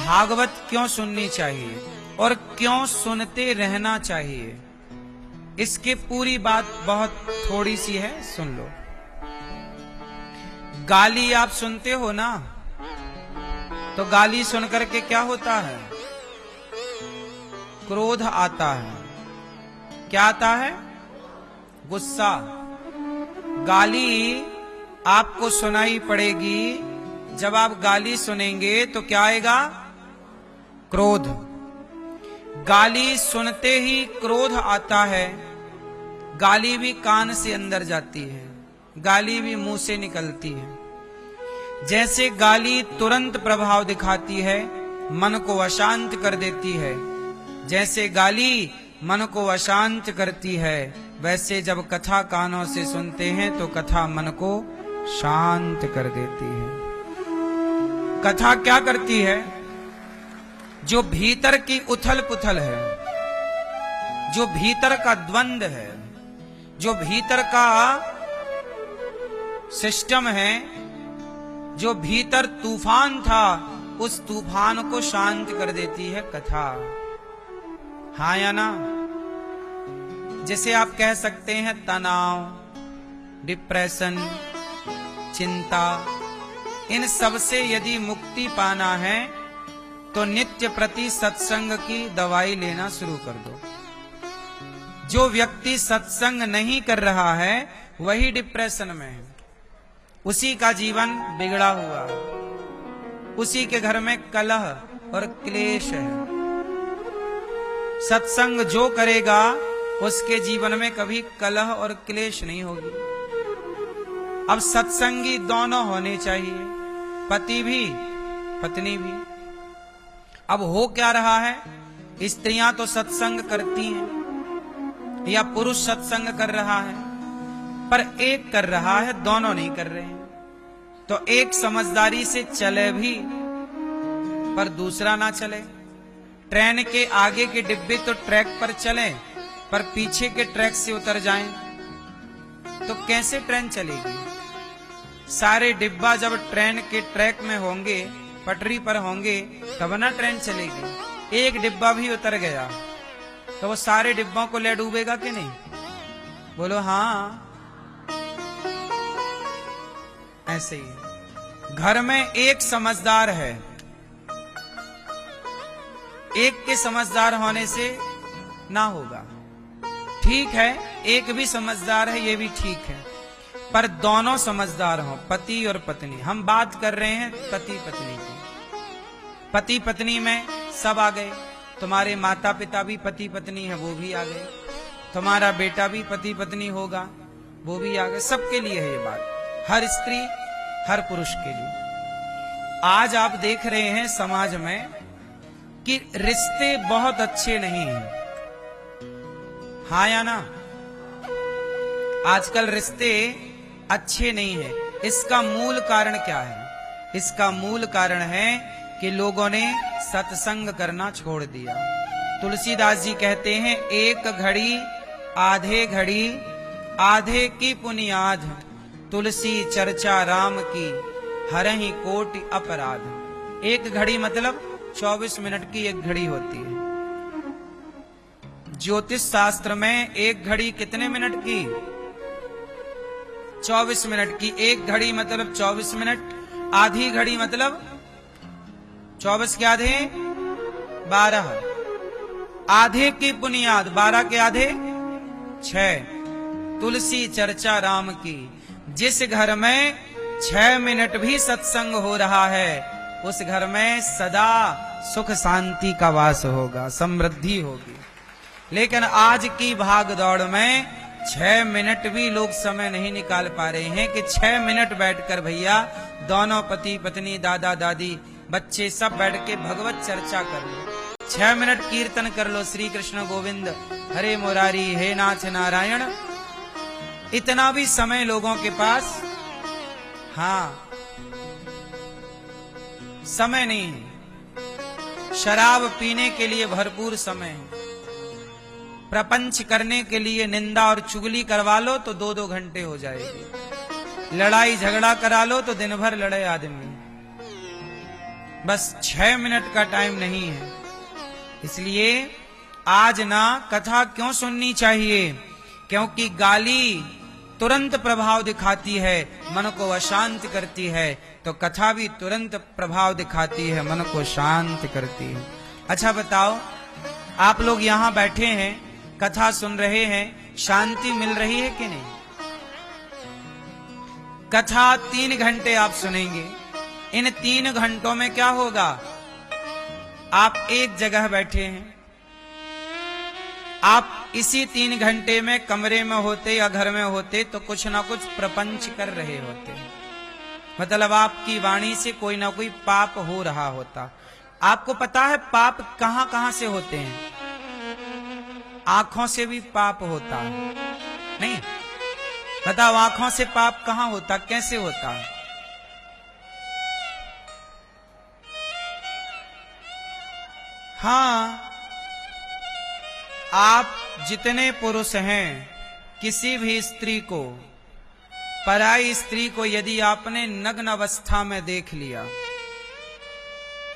भागवत क्यों सुननी चाहिए और क्यों सुनते रहना चाहिए, इसकी पूरी बात बहुत थोड़ी सी है, सुन लो। गाली आप सुनते हो ना, तो गाली सुनकर के क्या होता है? क्रोध आता है। क्या आता है? गुस्सा। गाली आपको सुनाई पड़ेगी, जब आप गाली सुनेंगे तो क्या आएगा? क्रोध। गाली सुनते ही क्रोध आता है। गाली भी कान से अंदर जाती है, गाली भी मुंह से निकलती है। जैसे गाली तुरंत प्रभाव दिखाती है, मन को अशांत कर देती है, जैसे गाली मन को अशांत करती है, वैसे जब कथा कानों से सुनते हैं तो कथा मन को शांत कर देती है। कथा क्या करती है? जो भीतर की उथल पुथल है, जो भीतर का द्वंद्व है, जो भीतर का सिस्टम है, जो भीतर तूफान था, उस तूफान को शांत कर देती है कथा। हाँ या ना? जिसे आप कह सकते हैं तनाव, डिप्रेशन, चिंता, इन सब से यदि मुक्ति पाना है तो नित्य प्रति सत्संग की दवाई लेना शुरू कर दो। जो व्यक्ति सत्संग नहीं कर रहा है वही डिप्रेशन में है, उसी का जीवन बिगड़ा हुआ है, उसी के घर में कलह और क्लेश है। सत्संग जो करेगा उसके जीवन में कभी कलह और क्लेश नहीं होगी। अब सत्संगी दोनों होने चाहिए, पति भी पत्नी भी। अब हो क्या रहा है? स्त्रियां तो सत्संग करती हैं या पुरुष सत्संग कर रहा है, पर एक कर रहा है, दोनों नहीं कर रहे हैं। तो एक समझदारी से चले भी पर दूसरा ना चले। ट्रेन के आगे के डिब्बे तो ट्रैक पर चले, पर पीछे के ट्रैक से उतर जाएं तो कैसे ट्रेन चलेगी? सारे डिब्बा जब ट्रेन के ट्रैक में होंगे, पटरी पर होंगे, तब ना ट्रेन चलेगी। एक डिब्बा भी उतर गया तो वो सारे डिब्बों को ले डूबेगा कि नहीं? बोलो हाँ। ऐसे ही घर में एक समझदार है, एक के समझदार होने से ना होगा। ठीक है, एक भी समझदार है, ये भी ठीक है, पर दोनों समझदार हों, पति और पत्नी। हम बात कर रहे हैं पति पत्नी की। पति पत्नी में सब आ गए। तुम्हारे माता पिता भी पति पत्नी है, वो भी आ गए। तुम्हारा बेटा भी पति पत्नी होगा, वो भी आ गए। सबके लिए है ये बात, हर स्त्री हर पुरुष के लिए। आज आप देख रहे हैं समाज में कि रिश्ते बहुत अच्छे नहीं हैं। हाँ या ना? आजकल रिश्ते अच्छे नहीं है। इसका मूल कारण क्या है? इसका मूल कारण है कि लोगों ने सत्संग करना छोड़ दिया। तुलसीदास जी कहते हैं, एक घड़ी आधे घड़ी आधे की पुनियाद, तुलसी चर्चा राम की हरहि कोटि अपराध। एक घड़ी मतलब 24 मिनट की एक घड़ी होती है। ज्योतिष शास्त्र में एक घड़ी कितने मिनट की? 24 मिनट की। एक घड़ी मतलब 24 मिनट, आधी घड़ी मतलब 24 के आधे 12, आधे की बुनियाद 12 के आधे 6। तुलसी चर्चा राम की। जिस घर में 6 मिनट भी सत्संग हो रहा है, उस घर में सदा सुख शांति का वास होगा, समृद्धि होगी। लेकिन आज की भाग दौड़ में 6 मिनट भी लोग समय नहीं निकाल पा रहे हैं कि 6 मिनट बैठकर भैया दोनों पति पत्नी, दादा दादी, बच्चे सब बैठ के भगवत चर्चा कर लो। 6 मिनट कीर्तन कर लो, श्री कृष्ण गोविंद हरे मुरारी हे नाथ नारायण। इतना भी समय लोगों के पास हाँ समय नहीं है। शराब पीने के लिए भरपूर समय है, प्रपंच करने के लिए निंदा और चुगली करवा लो तो 2-2 घंटे हो जाएगी, लड़ाई झगड़ा करा लो तो दिन भर लड़े आदमी। बस 6 मिनट का टाइम नहीं है। इसलिए आज ना कथा क्यों सुननी चाहिए, क्योंकि गाली तुरंत प्रभाव दिखाती है, मन को अशांत करती है, तो कथा भी तुरंत प्रभाव दिखाती है, मन को शांत करती है। अच्छा बताओ, आप लोग यहाँ बैठे हैं, कथा सुन रहे हैं, शांति मिल रही है कि नहीं? कथा 3 घंटे आप सुनेंगे, इन 3 घंटों में क्या होगा? आप एक जगह बैठे हैं, आप इसी 3 घंटे में कमरे में होते या घर में होते तो कुछ ना कुछ प्रपंच कर रहे होते, मतलब आपकी वाणी से कोई ना कोई पाप हो रहा होता। आपको पता है पाप कहां कहां से होते हैं? आंखों से भी पाप होता है, नहीं? बताओ, आंखों से पाप कहां होता, कैसे होता? हाँ, आप जितने पुरुष हैं, किसी भी स्त्री को, पराई स्त्री को यदि आपने नग्न अवस्था में देख लिया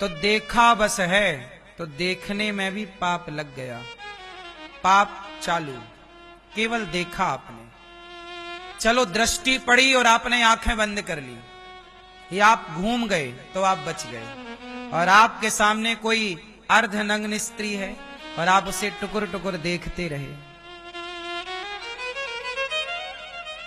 तो देखा बस है, तो देखने में भी पाप लग गया, पाप चालू, केवल देखा आपने। चलो दृष्टि पड़ी और आपने आंखें बंद कर ली, या आप घूम गए तो आप बच गए, और आपके सामने कोई अर्धनग्न स्त्री है और आप उसे टुकुर टुकुर देखते रहे,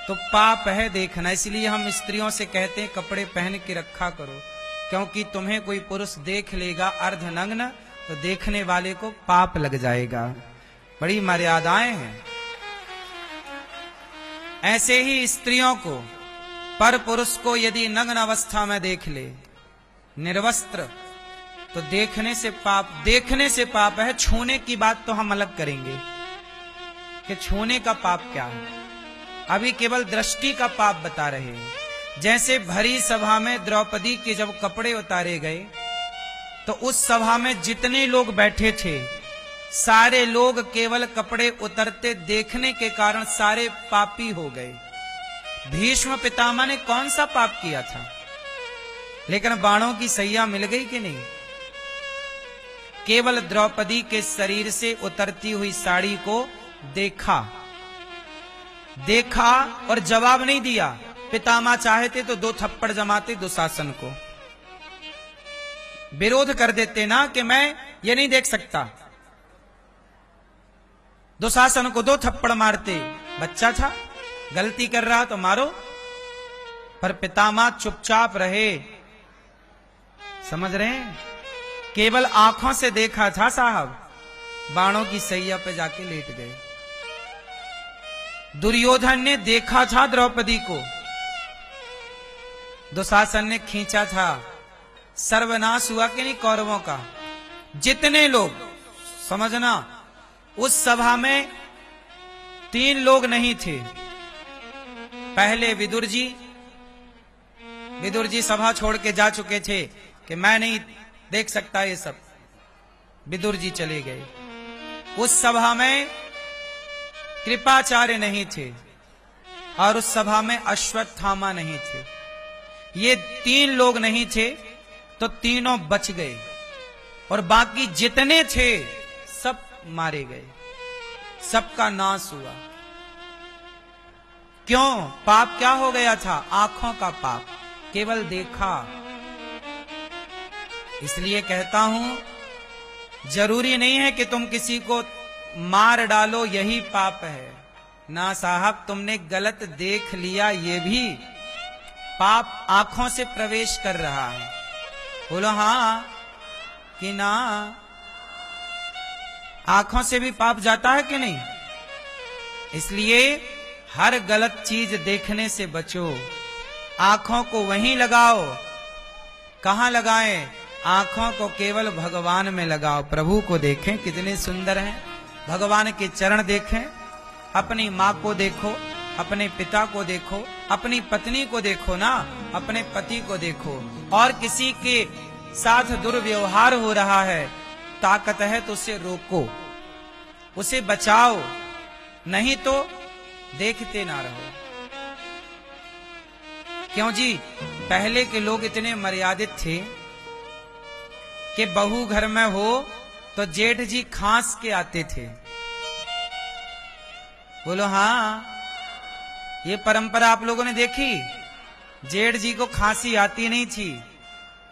तो पाप है देखना। इसलिए हम स्त्रियों से कहते हैं कपड़े पहन के रखा करो, क्योंकि तुम्हें कोई पुरुष देख लेगा अर्धनग्न तो देखने वाले को पाप लग जाएगा। बड़ी मर्यादाएं हैं। ऐसे ही स्त्रियों को, पर पुरुष को यदि नग्न अवस्था में देख ले, निर्वस्त्र, तो देखने से पाप है। छूने की बात तो हम अलग करेंगे कि छूने का पाप क्या है, अभी केवल दृष्टि का पाप बता रहे हैं। जैसे भरी सभा में द्रौपदी के जब कपड़े उतारे गए तो उस सभा में जितने लोग बैठे थे सारे लोग केवल कपड़े उतरते देखने के कारण सारे पापी हो गए। भीष्म पितामह ने कौन सा पाप किया था, लेकिन बाणों की सैया मिल गई कि नहीं? केवल द्रौपदी के शरीर से उतरती हुई साड़ी को देखा और जवाब नहीं दिया। पितामह चाहते तो 2 थप्पड़ जमाते दुशासन को, विरोध कर देते ना कि मैं ये नहीं देख सकता, दुशासन को 2 थप्पड़ मारते, बच्चा था, गलती कर रहा तो मारो, पर पितामह चुपचाप रहे। समझ रहे हैं? केवल आंखों से देखा था साहब, बाणों की सैया पे जाके लेट गए। दुर्योधन ने देखा था द्रौपदी को, दुशासन ने खींचा था, सर्वनाश हुआ कि नहीं कौरवों का। जितने लोग, समझना, उस सभा में 3 लोग नहीं थे। पहले विदुर जी सभा छोड़ के जा चुके थे कि मैं नहीं देख सकता ये सब, विदुर जी चले गए। उस सभा में कृपाचार्य नहीं थे और उस सभा में अश्वत्थामा नहीं थे। ये 3 लोग नहीं थे तो तीनों बच गए और बाकी जितने थे सब मारे गए, सबका नाश हुआ। क्यों? पाप क्या हो गया था? आंखों का पाप, केवल देखा। इसलिए कहता हूं जरूरी नहीं है कि तुम किसी को मार डालो यही पाप है ना साहब, तुमने गलत देख लिया ये भी पाप आंखों से प्रवेश कर रहा है। बोलो हां कि ना? आंखों से भी पाप जाता है कि नहीं? इसलिए हर गलत चीज देखने से बचो, आंखों को वहीं लगाओ। कहां लगाएं? आंखों को केवल भगवान में लगाओ। प्रभु को देखें कितने सुंदर हैं, भगवान के चरण देखें, अपनी माँ को देखो, अपने पिता को देखो, अपनी पत्नी को देखो ना, अपने पति को देखो। और किसी के साथ दुर्व्यवहार हो रहा है, ताकत है तो उसे रोको, उसे बचाओ, नहीं तो देखते ना रहो। क्यों जी? पहले के लोग इतने मर्यादित थे कि बहू घर में हो तो जेठ जी खांस के आते थे। बोलो हाँ, ये परंपरा आप लोगों ने देखी? जेठ जी को खांसी आती नहीं थी,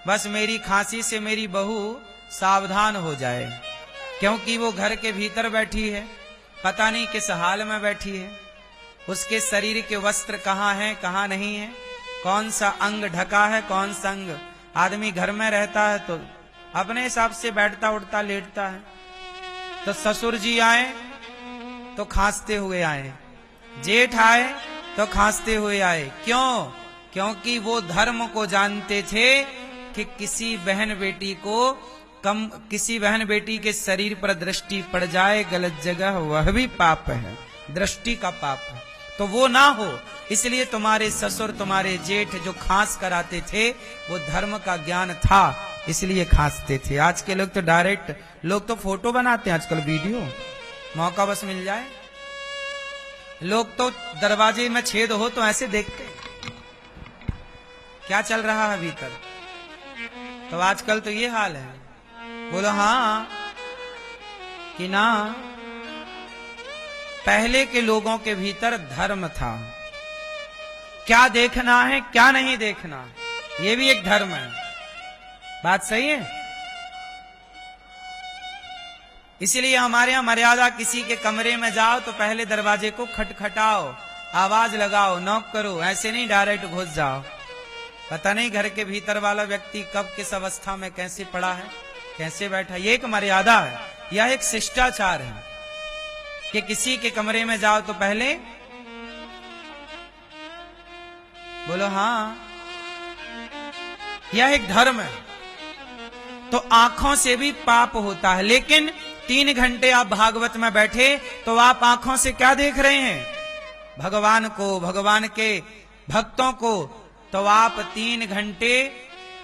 बस मेरी खांसी से मेरी बहू सावधान हो जाए, क्योंकि वो घर के भीतर बैठी है, पता नहीं किस हाल में बैठी है, उसके शरीर के वस्त्र कहाँ हैं कहाँ नहीं है, कौन सा अंग ढका है कौन सा अंग। आदमी घर में रहता है तो अपने हिसाब से बैठता उठता लेटता है। तो ससुर जी आए तो खांसते हुए आए, जेठ आए तो खांसते हुए आए। क्यों? क्योंकि वो धर्म को जानते थे कि किसी बहन बेटी के शरीर पर दृष्टि पड़ जाए गलत जगह, वह भी पाप है, दृष्टि का पाप है, तो वो ना हो। इसलिए तुम्हारे ससुर तुम्हारे जेठ जो खांस कराते थे वो धर्म का ज्ञान था, इसलिए खांसते थे। आज के लोग तो डायरेक्ट, लोग तो फोटो बनाते हैं आजकल, वीडियो, मौका बस मिल जाए। लोग तो दरवाजे में छेद हो तो ऐसे देखते क्या चल रहा है भीतर। तो आजकल तो ये हाल है। बोलो हाँ कि ना? पहले के लोगों के भीतर धर्म था, क्या देखना है क्या नहीं देखना, ये भी एक धर्म है। बात सही है? इसलिए हमारे यहां मर्यादा, किसी के कमरे में जाओ तो पहले दरवाजे को खटखटाओ, आवाज लगाओ, नॉक करो, ऐसे नहीं डायरेक्ट घुस जाओ। पता नहीं घर के भीतर वाला व्यक्ति कब किस अवस्था में कैसे पड़ा है, कैसे बैठा। ये एक मर्यादा है, यह एक शिष्टाचार है कि किसी के कमरे में जाओ तो पहले, बोलो हाँ, यह एक धर्म है। तो आंखों से भी पाप होता है, लेकिन 3 घंटे आप भागवत में बैठे तो आप आंखों से क्या देख रहे हैं? भगवान को, भगवान के भक्तों को। तो आप 3 घंटे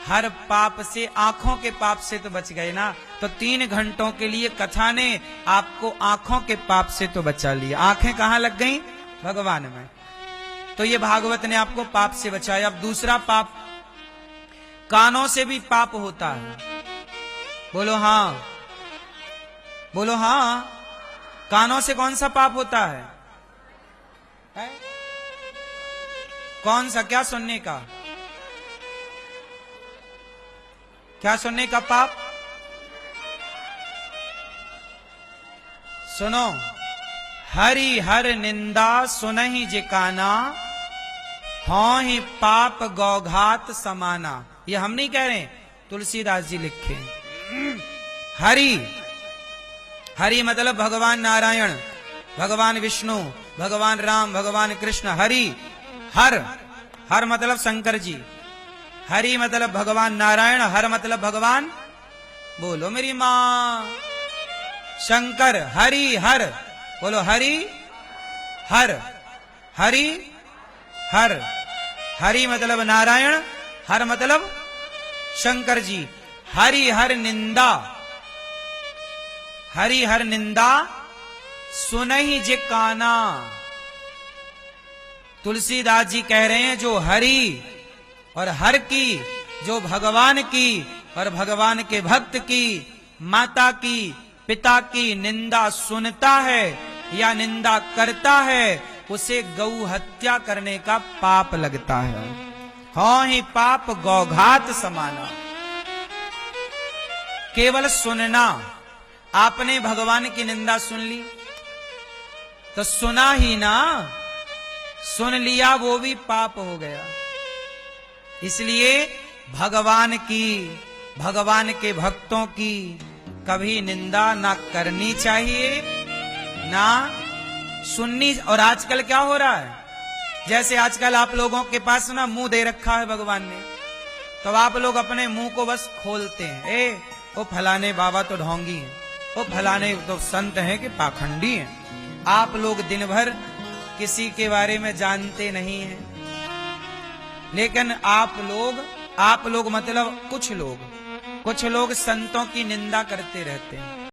हर पाप से, आंखों के पाप से तो बच गए ना। तो 3 घंटों के लिए कथा ने आपको आंखों के पाप से तो बचा लिया। आंखें कहां लग गई? भगवान में। तो ये भागवत ने आपको पाप से बचाया। अब दूसरा पाप, कानों से भी पाप होता है। बोलो हाँ, बोलो हाँ। कानों से कौन सा पाप होता है? कौन सा? क्या सुनने का? क्या सुनने का पाप? सुनो, हरि हर निंदा सुनहि जे काना, हाँ ही पाप गौघात समाना। ये हम नहीं कह रहे, तुलसीदास जी लिखे। हरि, हरि मतलब भगवान नारायण, भगवान विष्णु, भगवान राम, भगवान कृष्ण। हरि, हर, हर मतलब शंकर जी। हरि मतलब भगवान नारायण, हर मतलब भगवान, बोलो मेरी मां, शंकर। हरि हर, बोलो हरि हर, हरि हर। हरि मतलब नारायण, हर मतलब शंकर जी। हरि हर निंदा, हरि हर निंदा सुनहि जे काना। तुलसीदास जी कह रहे हैं जो हरि और हर की, जो भगवान की और भगवान के भक्त की, माता की, पिता की निंदा सुनता है या निंदा करता है, उसे गौ हत्या करने का पाप लगता है। हाँ ही पाप गौघात समाना। केवल सुनना, आपने भगवान की निंदा सुन ली तो सुना ही ना, सुन लिया वो भी पाप हो गया। इसलिए भगवान की, भगवान के भक्तों की कभी निंदा ना करनी चाहिए ना सुननी। और आजकल क्या हो रहा है, जैसे आजकल आप लोगों के पास ना मुंह दे रखा है भगवान ने, तो आप लोग अपने मुंह को बस खोलते हैं। वो फलाने बाबा तो ढोंगी हैं, वो फलाने तो संत हैं कि पाखंडी हैं। आप लोग दिन भर किसी के बारे में जानते नहीं हैं, लेकिन आप लोग मतलब कुछ लोग संतों की निंदा करते रहते हैं।